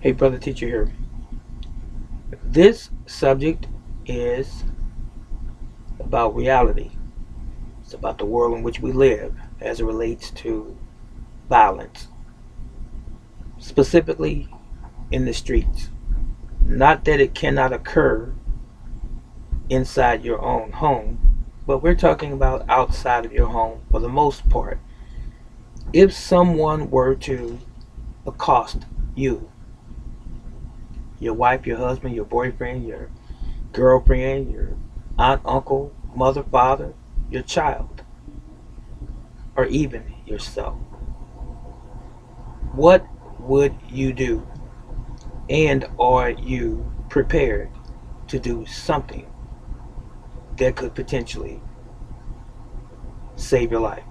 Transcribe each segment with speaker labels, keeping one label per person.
Speaker 1: Hey, brother teacher here. This subject is about reality. It's about the world in which we live as it relates to violence, specifically in the streets. Not that it cannot occur inside your own home, but we're talking about outside of your home for the most part. If someone were to accost you, your wife, your husband, your boyfriend, your girlfriend, your aunt, uncle, mother, father, your child, or even yourself, what would you do? And are you prepared to do something that could potentially save your life?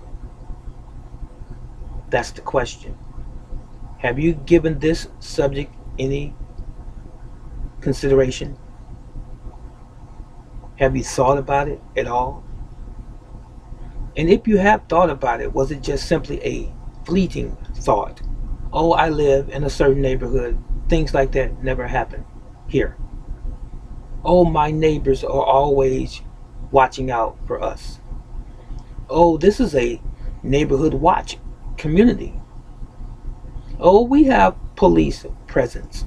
Speaker 1: That's the question. Have you given this subject any consideration? Have you thought about it at all? And if you have thought about it, was it just simply a fleeting thought? Oh, I live in a certain neighborhood. Things like that never happen here. Oh, my neighbors are always watching out for us. Oh, this is a neighborhood watch community. Oh, we have police presence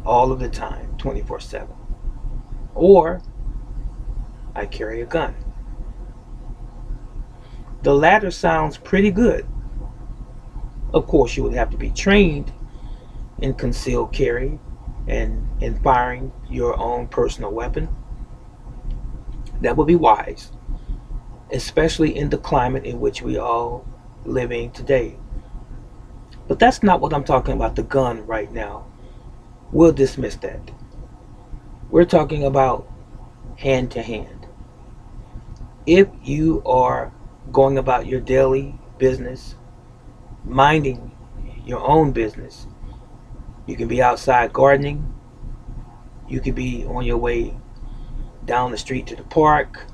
Speaker 1: all of the time, 24/7. Or I carry a gun. The latter sounds pretty good. Of course, you would have to be trained in concealed carry and in firing your own personal weapon. That would be wise, especially in the climate in which we all living today. But that's not what I'm talking about, the gun right now. We'll dismiss that. We're talking about hand to hand. If you are going about your daily business, minding your own business, you can be outside gardening, you could be on your way down the street to the park,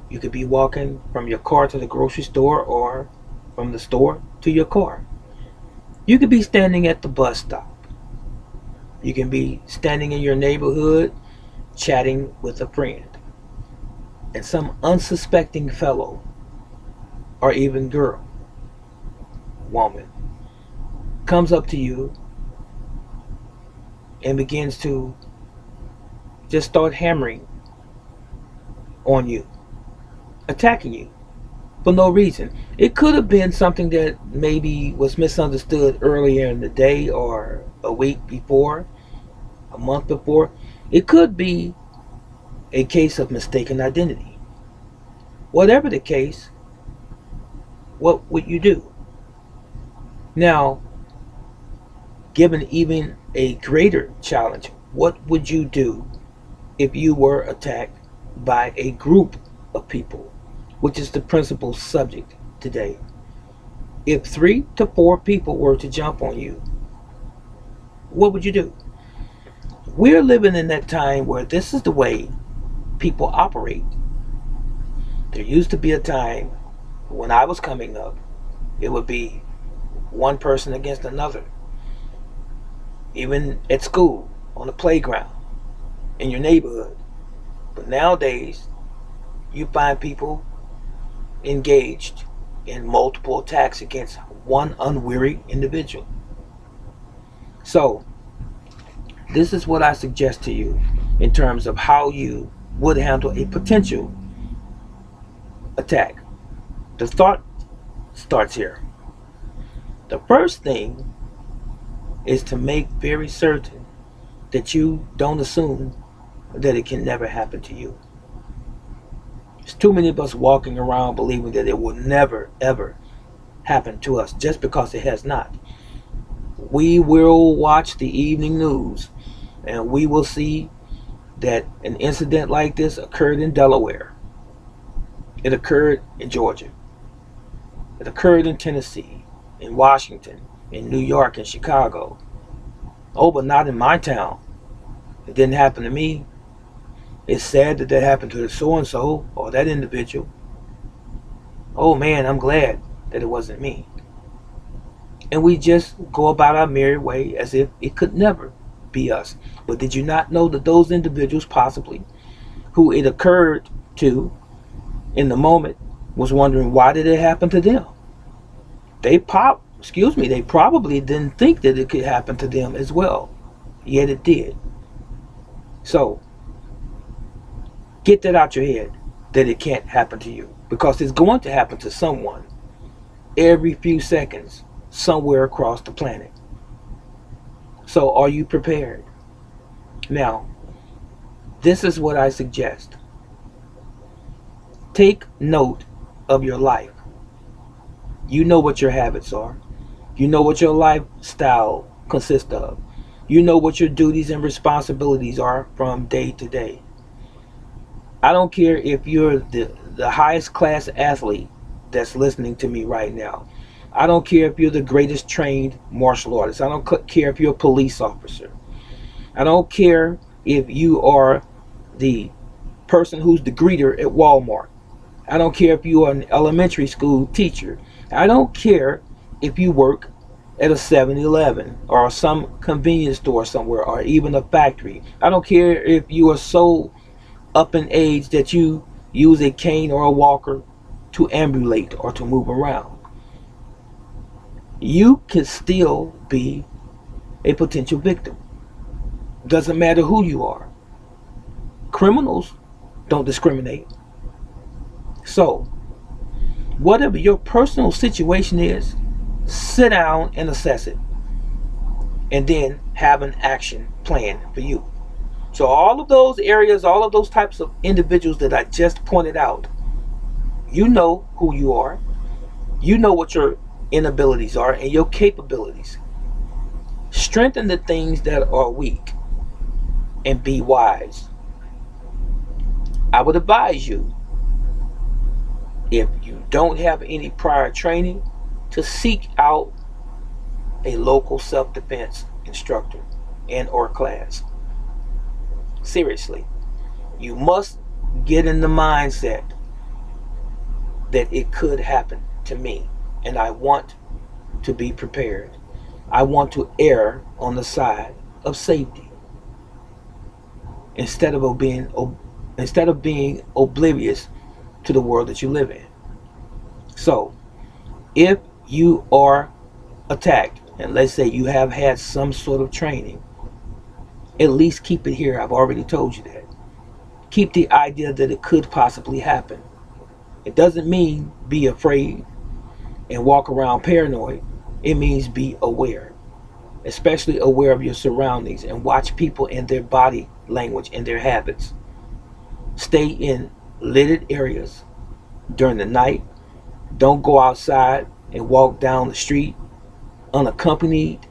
Speaker 1: you could be walking from your car to the grocery store or from the store to your car. You could be standing at the bus stop. You can be standing in your neighborhood chatting with a friend. And some unsuspecting fellow or even girl, woman, comes up to you and begins to just start hammering on you, attacking you for no reason. It could have been something that maybe was misunderstood earlier in the day or a week before, a month before. It could be a case of mistaken identity. Whatever the case, what would you do? Now, given even a greater challenge, what would you do if you were attacked by a group of people, which is the principal subject today? If 3 to 4 people were to jump on you, what would you do? We're living in that time where this is the way people operate. There used to be a time when I was coming up, it would be one person against another, even at school, on the playground, in your neighborhood. But nowadays, you find people engaged in multiple attacks against one unwary individual. So, this is what I suggest to you in terms of how you would handle a potential attack. The thought starts here. The first thing is to make very certain that you don't assume that it can never happen to you. There's too many of us walking around believing that it will never, ever happen to us just because it has not. We will watch the evening news and we will see that an incident like this occurred in Delaware. It occurred in Georgia. It occurred in Tennessee, in Washington, in New York, and Chicago. Oh, but not in my town. It didn't happen to me. It's sad that that happened to so and so or that individual. Oh man, I'm glad that it wasn't me. and we just go about our merry way as if it could never be us. But did you not know that those individuals possibly who it occurred to in the moment was wondering why did it happen to them? They probably didn't think that it could happen to them as well, yet it did. So get that out your head, that it can't happen to you, because it's going to happen to someone every few seconds somewhere across the planet. So are you prepared? Now, this is what I suggest. Take note of your life. You know what your habits are. You know what your lifestyle consists of. You know what your duties and responsibilities are from day to day. I don't care if you're the highest class athlete that's listening to me right now. I don't care if you're the greatest trained martial artist. I don't care if you're a police officer. I don't care if you are the person who's the greeter at Walmart. I don't care if you are an elementary school teacher. I don't care if you work at a 7-Eleven or some convenience store somewhere or even a factory. I don't care if you are so up in age that you use a cane or a walker to ambulate or to move around. You can still be a potential victim. Doesn't matter who you are. Criminals don't discriminate. So, whatever your personal situation is, sit down and assess it. And then have an action plan for you. So all of those areas, all of those types of individuals that I just pointed out, you know who you are. You know what your inabilities are and your capabilities. Strengthen the things that are weak and be wise. I would advise you, if you don't have any prior training, to seek out a local self-defense instructor and or class. Seriously, you must get in the mindset that it could happen to me, and I want to be prepared. I want to err on the side of safety instead of being oblivious to the world that you live in. So, if you are attacked, and let's say you have had some sort of training, at least keep it here. I've already told you that. Keep the idea that it could possibly happen. It doesn't mean be afraid and walk around paranoid. It means be aware, especially aware of your surroundings, and watch people and their body language and their habits. Stay in lighted areas during the night. Don't go outside and walk down the street unaccompanied.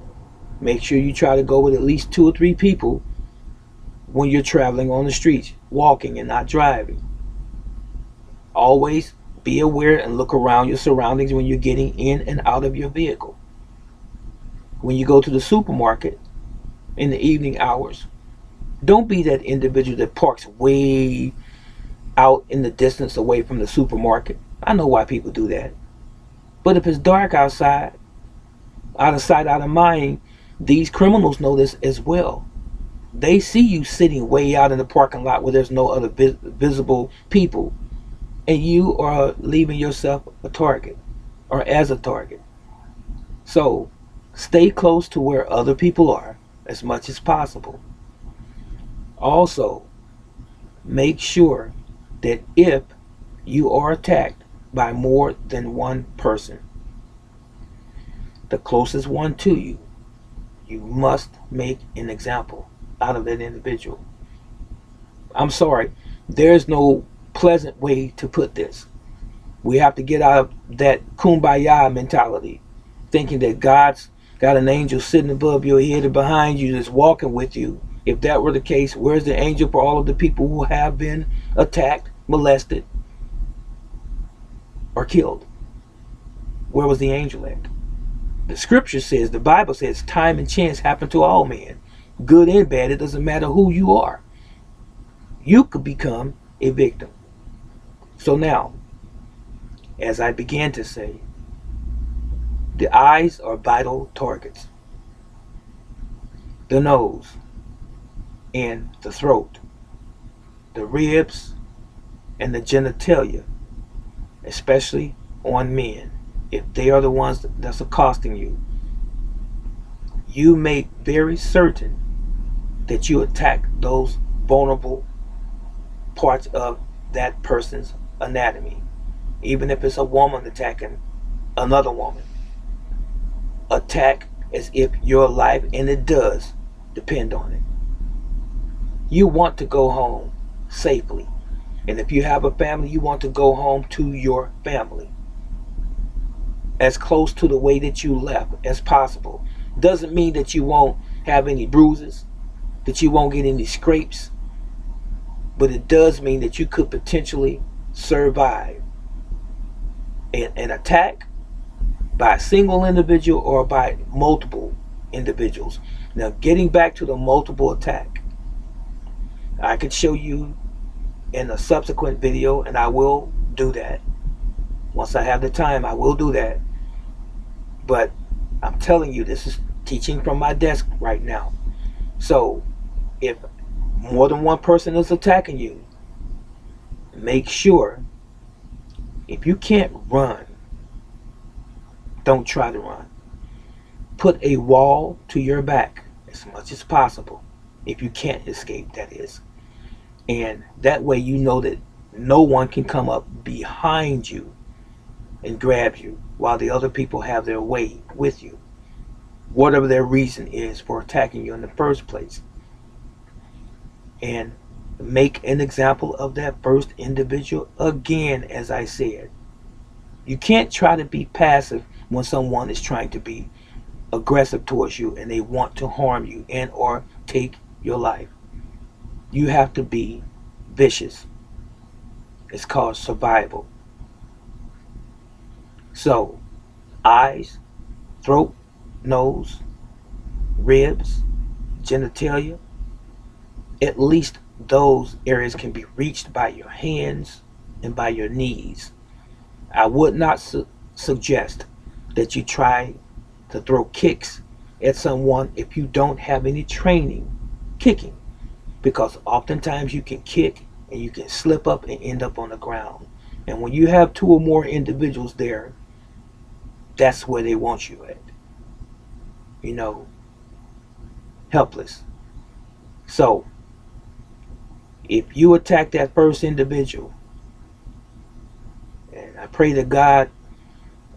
Speaker 1: Make sure you try to go with at least 2 or 3 people when you're traveling on the streets, walking and not driving. Always be aware and look around your surroundings when you're getting in and out of your vehicle. When you go to the supermarket in the evening hours, don't be that individual that parks way out in the distance away from the supermarket. I know why people do that. But if it's dark outside, out of sight, out of mind, these criminals know this as well. They see you sitting way out in the parking lot where there's no other visible people, and you are leaving yourself a target or as a target. So stay close to where other people are as much as possible. Also, make sure that if you are attacked by more than one person, the closest one to you, you must make an example out of that individual. I'm sorry, there's no pleasant way to put this. We have to get out of that kumbaya mentality, thinking that God's got an angel sitting above your head or behind you that's walking with you. If that were the case, where's the angel for all of the people who have been attacked, molested, or killed? Where was the angel at? The scripture says, the Bible says, time and chance happen to all men, good and bad. It doesn't matter who you are. You could become a victim. So now, as I began to say, The eyes are vital targets. The nose and the throat, the ribs and the genitalia, especially on men. If they are the ones that's accosting you, you make very certain that you attack those vulnerable parts of that person's anatomy. Even if it's a woman attacking another woman, attack as if your life, and it does depend on it. You want to go home safely. And if you have a family, you want to go home to your family as close to the way that you left as possible. Doesn't mean that you won't have any bruises, that you won't get any scrapes, but it does mean that you could potentially survive an attack by a single individual or by multiple individuals. Now, getting back to the multiple attack, I could show you in a subsequent video, and I will do that. Once I have the time, I will do that. But I'm telling you, this is teaching from my desk right now. So if more than one person is attacking you, make sure, if you can't run, don't try to run. Put a wall to your back as much as possible, if you can't escape, that is. And that way you know that no one can come up behind you and grab you while the other people have their way with you, whatever their reason is for attacking you in the first place. And make an example of that first individual again. As I said, you can't try to be passive when someone is trying to be aggressive towards you and they want to harm you and or take your life. You have to be vicious. It's called survival. So, eyes, throat, nose, ribs, genitalia, at least those areas can be reached by your hands and by your knees. I would not suggest that you try to throw kicks at someone if you don't have any training kicking, because oftentimes you can kick and you can slip up and end up on the ground. And when you have two or more individuals there, that's where they want you at. You know, helpless. So, if you attack that first individual, and I pray that God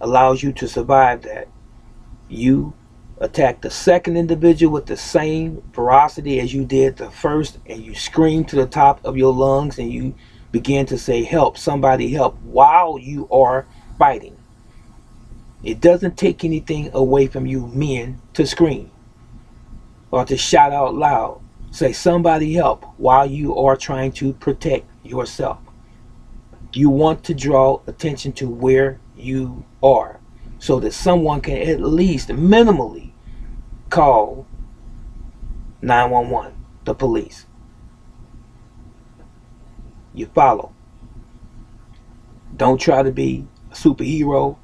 Speaker 1: allows you to survive that, you attack the second individual with the same ferocity as you did the first, and you scream to the top of your lungs and you begin to say, help, somebody help, while you are fighting. It doesn't take anything away from you men to scream or to shout out loud. Say, somebody help, while you are trying to protect yourself. You want to draw attention to where you are so that someone can at least minimally call 911, the police. You follow. Don't try to be a superhero.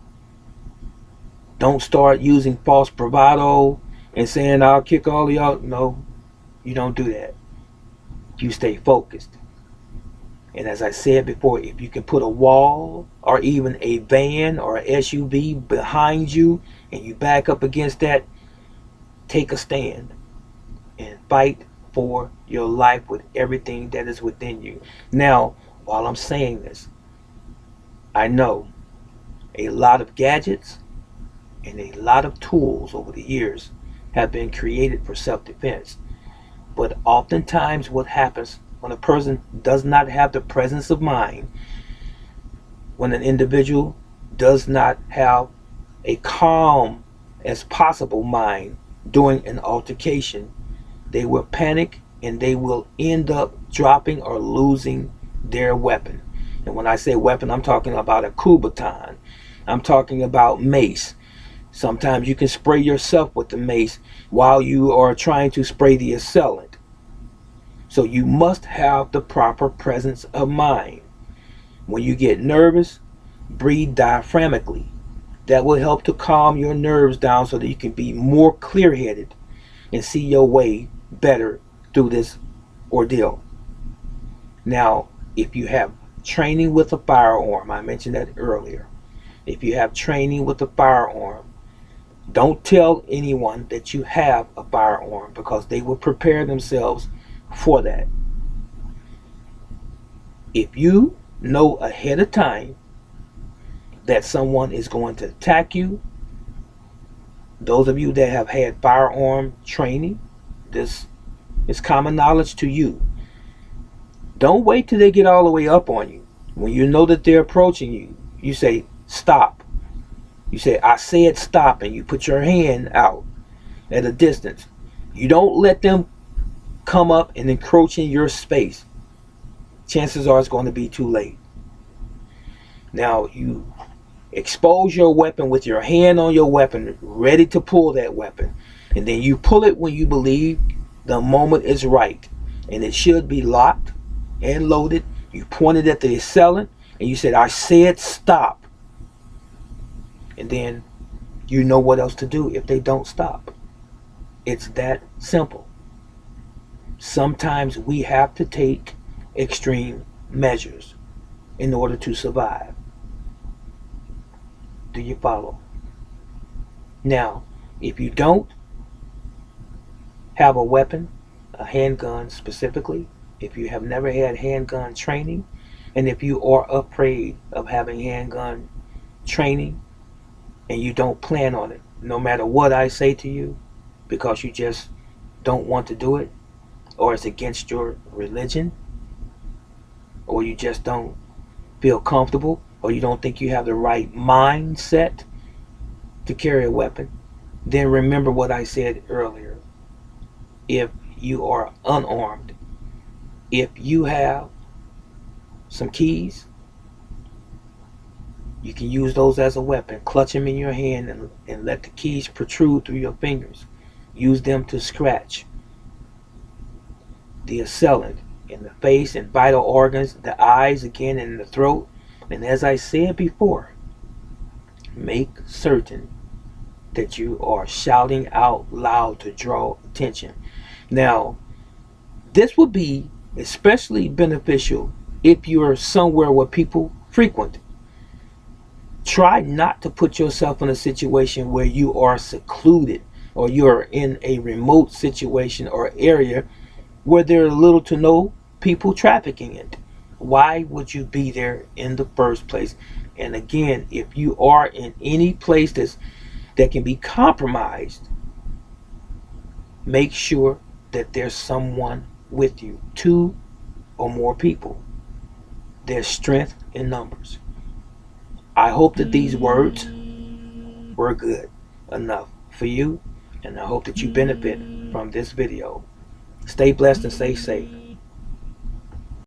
Speaker 1: Don't start using false bravado and saying, I'll kick all of y'all. No, you don't do that. You stay focused. And as I said before, if you can put a wall or even a van or a SUV behind you and you back up against that, take a stand and fight for your life with everything that is within you. Now, while I'm saying this, I know a lot of gadgets and a lot of tools over the years have been created for self-defense. But oftentimes what happens when a person does not have the presence of mind, when an individual does not have a calm as possible mind during an altercation, they will panic and they will end up dropping or losing their weapon. And when I say weapon, I'm talking about a Kubotan. I'm talking about mace. Sometimes you can spray yourself with the mace while you are trying to spray the assailant. So you must have the proper presence of mind. When you get nervous, breathe diaphragmatically. That will help to calm your nerves down so that you can be more clear-headed and see your way better through this ordeal. Now, if you have training with a firearm, I mentioned that earlier. If you have training with a firearm, don't tell anyone that you have a firearm, because they will prepare themselves for that. If you know ahead of time that someone is going to attack you, those of you that have had firearm training, this is common knowledge to you. Don't wait till they get all the way up on you. When you know that they're approaching you, you say, stop. You say, I said stop, and you put your hand out at a distance. You don't let them come up and encroach in your space. Chances are it's going to be too late. Now, you expose your weapon with your hand on your weapon, ready to pull that weapon. And then you pull it when you believe the moment is right. And it should be locked and loaded. You pointed at the assailant and you said, I said stop. And then you know what else to do if they don't stop. It's that simple. Sometimes we have to take extreme measures in order to survive. Do you follow? Now, if you don't have a weapon, a handgun specifically, if you have never had handgun training, and if you are afraid of having handgun training and you don't plan on it, no matter what I say to you, because you just don't want to do it, or it's against your religion, or you just don't feel comfortable, or you don't think you have the right mindset to carry a weapon, then remember what I said earlier. If you are unarmed, if you have some keys, you can use those as a weapon. Clutch them in your hand and let the keys protrude through your fingers. Use them to scratch the assailant in the face and vital organs, the eyes again, and the throat. And as I said before, make certain that you are shouting out loud to draw attention. Now, this would be especially beneficial if you're somewhere where people frequent. Try not to put yourself in a situation where you are secluded, or you're in a remote situation or area where there are little to no people trafficking it. Why would you be there in the first place? And again, if you are in any place that can be compromised, make sure that there's someone with you, 2 or more people. There's strength in numbers. I hope that these words were good enough for you, and I hope that you benefit from this video. Stay blessed and stay safe.